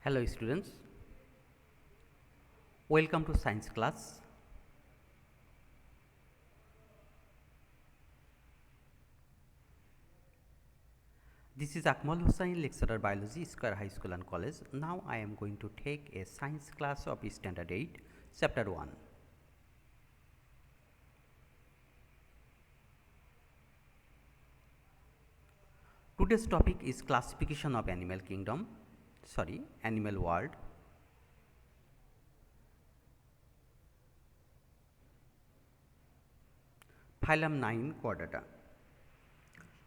Hello students, welcome to science class. This is Akmal Hussain, lecturer biology, Square High School and College. Now I am going to take a science class of standard 8, chapter 1. Today's topic is classification of animal world. Phylum 9 Chordata.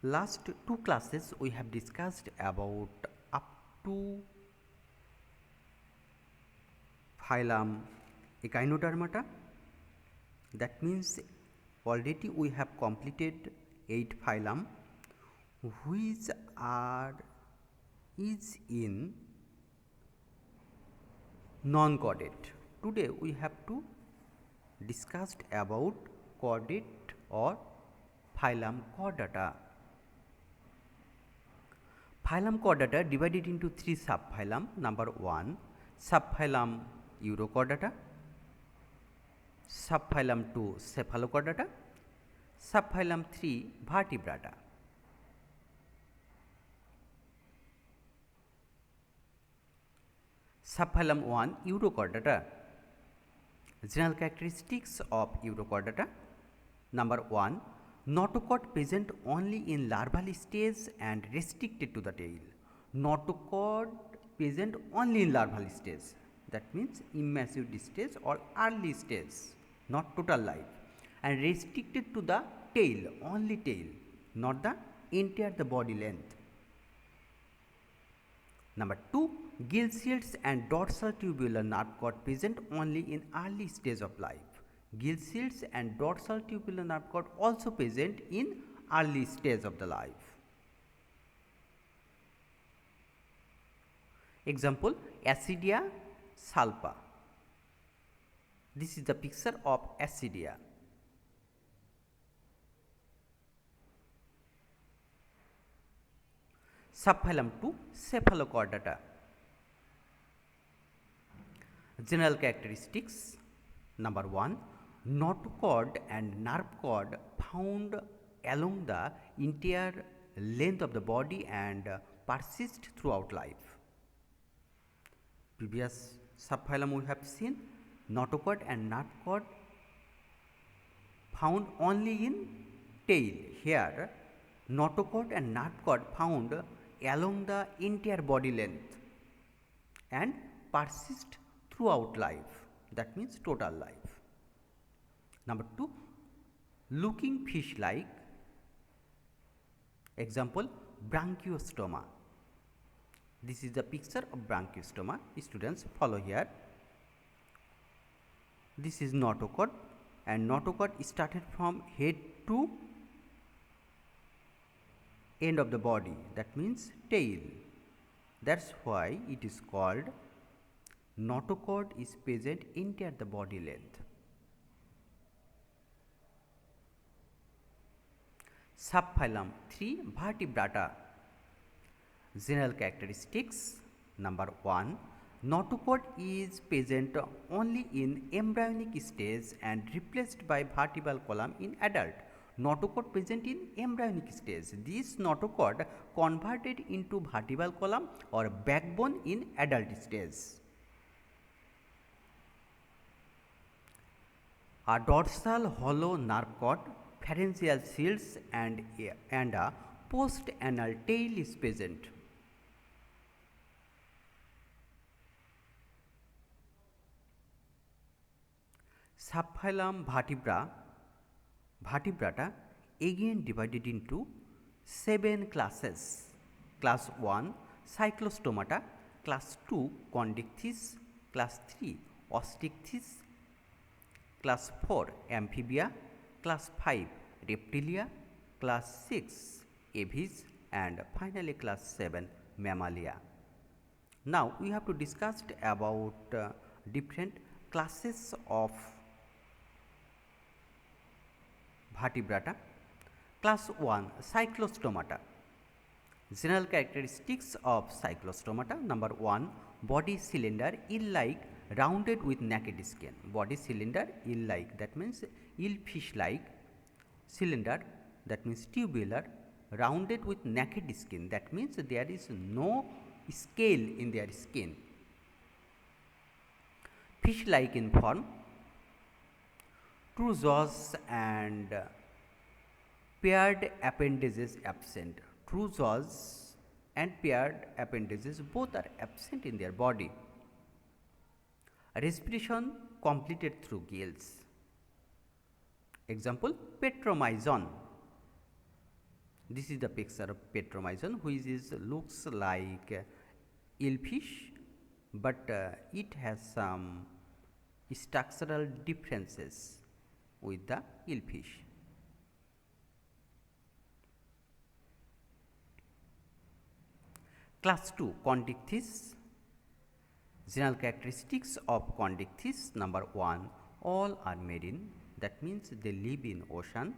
Last two classes we have discussed about up to phylum Echinodermata. That means already we have completed 8 phylum which is in non-chordate. Today we have to discuss about chordate or phylum Chordata. Phylum Chordata divided into 3 subphylum. Number 1, subphylum Urochordata, subphylum 2, Cephalochordata, subphylum 3, Vertebrata. Subphylum 1, Urochordata. General characteristics of Urochordata. Number 1, notochord present only in larval stage and restricted to the tail. Notochord present only in larval stage. That means immature stage or early stage, not total life, and restricted to the tail, only tail, not the entire the body length. Number 2, gill shields and dorsal tubular nerve cord present only in early stage of life. Gill shields and dorsal tubular nerve cord also present in early stage of the life. Example, Ascidia salpa. This is the picture of Ascidia. Subphylum 2, Cephalochordata. General characteristics. Number 1, notochord and nerve cord found along the entire length of the body and persist throughout life. Previous subphylum we have seen notochord and nerve cord found only in tail. Here notochord and nerve cord found along the entire body length and persist throughout life. That means total life. Number 2, looking fish like. Example, Branchiostoma. This is the picture of Branchiostoma. Students, follow here. This is notochord, and notochord started from head to end of the body. That means tail. That's why it is called notochord is present entire the body length. Subphylum 3, Vertebrata. General characteristics. Number 1, notochord is present only in embryonic stage and replaced by vertebral column in adult. Notochord present in embryonic stage. This notochord converted into vertebral column or backbone in adult stage. A dorsal hollow nerve cord, pharyngeal shields and a post-anal tail is present. Subphylum Vertebrata again divided into 7 classes. Class 1, Cyclostomata, Class 2, Condyctis, Class 3, Osteichthyes, Class 4, Amphibia, Class 5, Reptilia, Class 6, Aves, and finally Class 7, Mammalia. Now we have to discuss about different classes of Vertebrata. Class 1, Cyclostomata. General characteristics of Cyclostomata. Number 1, body cylinder eel-like, rounded with naked skin. Body cylinder eel-like, that means eel-fish-like. Cylinder, that means tubular, rounded with naked skin, that means there is no scale in their skin. Fish-like in form, true jaws and paired appendages absent. True jaws and paired appendages both are absent in their body. Respiration completed through gills. Example, Petromyzon. This is the picture of Petromyzon, which looks like eelfish, but it has some structural differences with the eelfish. Class 2, Condycthys. General characteristics of Condycthys. Number 1, all are marine, that means they live in ocean.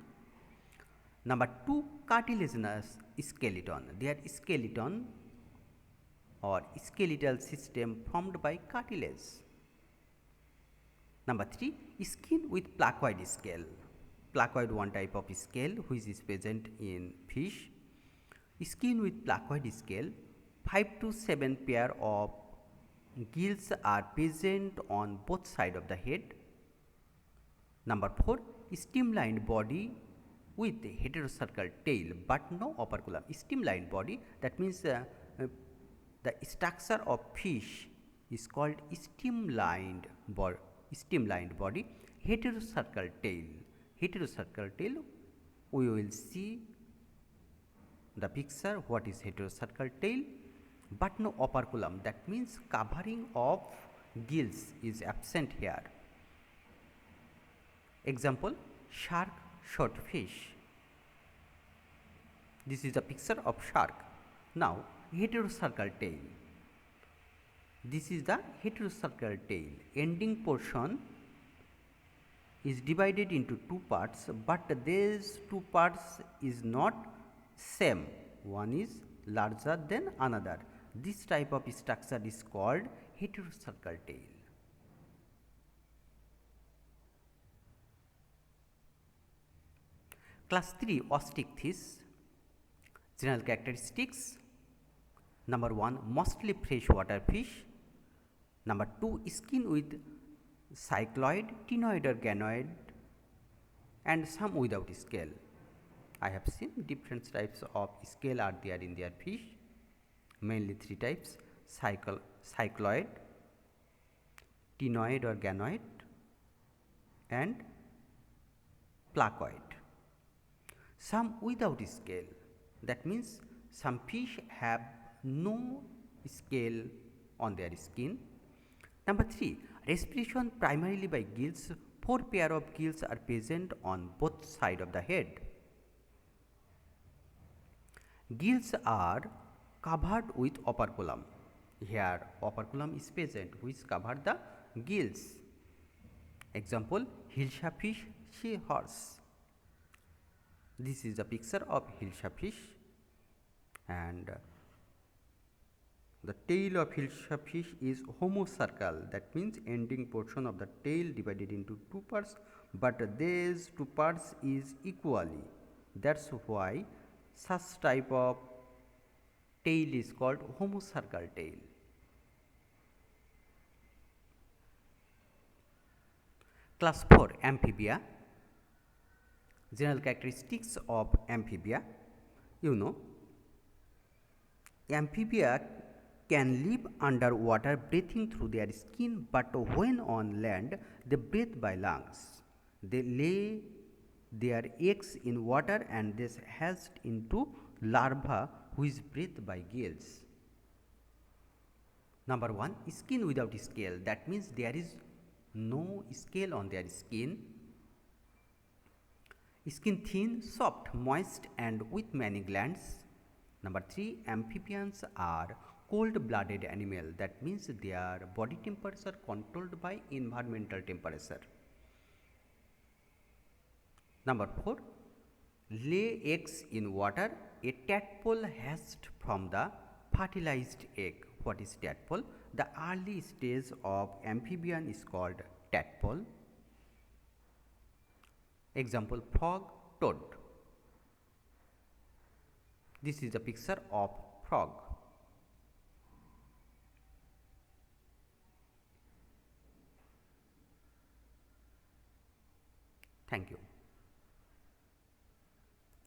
Number 2, cartilaginous skeleton. Their skeleton or skeletal system formed by cartilage. Number 3, skin with placoid scale. Placoid, one type of scale which is present in fish. Skin with placoid scale. 5 to 7 pair of gills are present on both sides of the head. Number 4, streamlined body with heterocercal tail but no operculum. Streamlined body, that means the structure of fish is called streamlined body. Heterocercal tail. Heterocercal tail, we will see the picture what is heterocercal tail, but no operculum, that means covering of gills is absent here. Example, shark, swordfish. This is a picture of shark. Now, heterocercal tail. This is the heterocercal tail. Ending portion is divided into two parts, but these two parts is not same. One is larger than another. This type of structure is called heterocercal tail. Class 3, Osteichthyes. General characteristics. Number 1, mostly freshwater fish. Number 2, skin with cycloid, ctenoid or ganoid, and some without scale. I have seen different types of scale are there in their fish. Mainly 3 types: cycloid, ctenoid or ganoid, and placoid. Some without scale, that means some fish have no scale on their skin. Number 3, respiration primarily by gills. 4 pair of gills are present on both sides of the head. Gills are covered with operculum. Here operculum is present which cover the gills. Example, Hilsa fish, seahorse. This is a picture of Hilsa fish, and the tail of Hilsa fish is homocercal, that means ending portion of the tail divided into 2 parts, but these 2 parts is equally. That's why such type of tail is called homocercal tail. Class 4, Amphibia. General characteristics of amphibia. Amphibia can live underwater breathing through their skin, but when on land they breathe by lungs. They lay their eggs in water and they hatch into larvae which breathe by gills. Number 1, skin without scale, that means there is no scale on their skin. Skin thin, soft, moist and with many glands. Number 3, amphibians are cold-blooded animal, that means their body temperature controlled by environmental temperature. Number 4, lay eggs in water A tadpole hatched from the fertilized egg. What is tadpole? The early stage of amphibian is called tadpole. Example, frog, toad. This is a picture of frog. Thank you.